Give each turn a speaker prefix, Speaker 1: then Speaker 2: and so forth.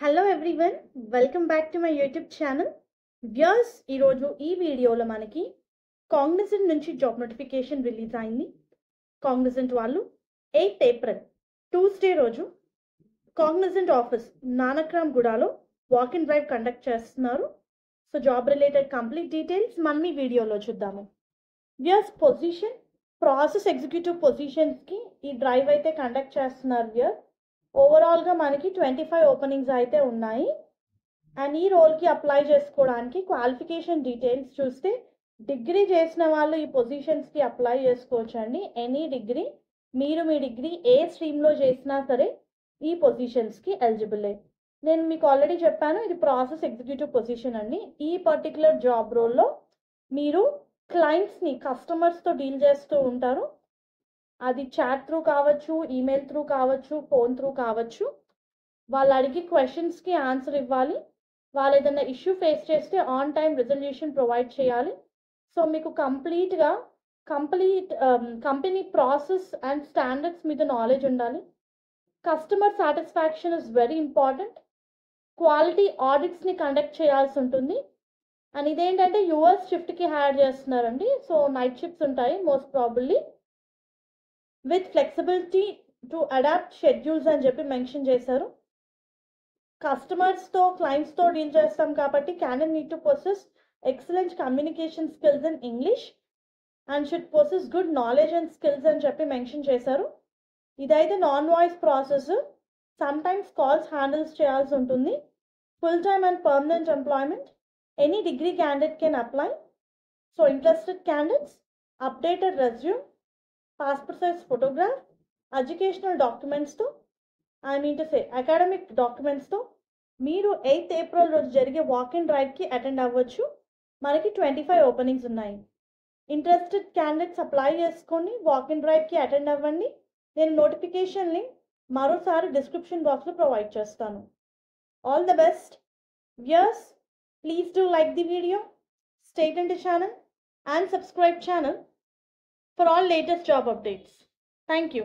Speaker 1: Hello everyone, welcome back to my YouTube channel. Viewers, ఈరోజు ఈ వీడియోలో మనకి కాగ్నిజెంట్ నుంచి జాబ్ నోటిఫికేషన్ రిలీజ్ అయింది. కాగ్నిజెంట్ వాళ్ళు 8 ఏప్రిల్ ట్యూస్డే రోజు కాగ్నిజెంట్ ఆఫీస్ నానక్రామ్ గూడలో వాక్ ఇన్ డ్రైవ్ కండక్ట్ చేస్తున్నారు. So job related complete details మనం ఈ వీడియోలో చూద్దాము. వ్యూయర్స్, పొజిషన్ ప్రాసెస్ ఎగ్జిక్యూటివ్ పొజిషన్స్కి ఈ డ్రైవ్ అయితే కండక్ట్ చేస్తున్నారు. వ్యూయర్స్, ఓవరాల్గా మనకి 25 ఓపెనింగ్స్ అయితే ఉన్నాయి. అండ్ ఈ రోల్కి అప్లై చేసుకోవడానికి క్వాలిఫికేషన్ డీటెయిల్స్ చూస్తే డిగ్రీ చేసిన వాళ్ళు ఈ పొజిషన్స్కి అప్లై చేసుకోవచ్చండి. ఎనీ డిగ్రీ, మీరు మీ డిగ్రీ ఏ స్ట్రీమ్లో చేసినా సరే ఈ పొజిషన్స్కి ఎలిజిబులే. నేను మీకు ఆల్రెడీ చెప్పాను, ఇది ప్రాసెస్ ఎగ్జిక్యూటివ్ పొజిషన్ అండి. ఈ పర్టికులర్ జాబ్ రోల్లో మీరు క్లయింట్స్ని, కస్టమర్స్తో డీల్ చేస్తూ ఉంటారు. అది చాట్ త్రూ కావచ్చు, ఈమెయిల్ త్రూ కావచ్చు, ఫోన్ త్రూ కావచ్చు. వాళ్ళు అడిగే క్వశ్చన్స్కి ఆన్సర్ ఇవ్వాలి. వాళ్ళు ఏదైనా ఇష్యూ ఫేస్ చేస్తే ఆన్ టైం రిజల్యూషన్ ప్రొవైడ్ చేయాలి. సో మీకు complete company process and standards మీద నాలెడ్జ్ ఉండాలి. Customer satisfaction is very important. Quality ఆడిట్స్ని కండక్ట్ చేయాల్సి ఉంటుంది. అండ్ ఇదేంటంటే యూఎస్ షిఫ్ట్కి హైర్ చేస్తున్నారండి. సో నైట్ షిఫ్ట్స్ ఉంటాయి most probably, with flexibility to adapt schedules అని చెప్పి మెన్షన్ చేశారు. కస్టమర్స్తో, క్లయింట్స్తో డీల్ చేస్తాం కాబట్టి candidate need to possess excellent communication skills in English and should possess good knowledge and skills అని చెప్పి మెన్షన్ చేశారు. ఇదైతే non voice process, sometimes calls handles చేయాల్సి ఉంటుంది. Full time and permanent employment. Any degree candidate can apply. So interested candidates updated resume, passport size photograph, educational డాక్యుమెంట్స్తో, academic డాక్యుమెంట్స్తో మీరు 8 April రోజు జరిగే వాక్ ఇన్ డ్రైవ్కి అటెండ్ అవ్వచ్చు. మనకి 25 openings ఉన్నాయి. ఇంట్రెస్టెడ్ క్యాండిడేట్స్ అప్లై చేసుకొని వాక్ ఇన్ డ్రైవ్కి అటెండ్ అవ్వండి. నేను నోటిఫికేషన్ లింక్ మరోసారి డిస్క్రిప్షన్ బాక్స్లో ప్రొవైడ్ చేస్తాను. All the best. Viewers, please do like the video, stay tuned to channel and subscribe channel for all latest job updates. Thank you.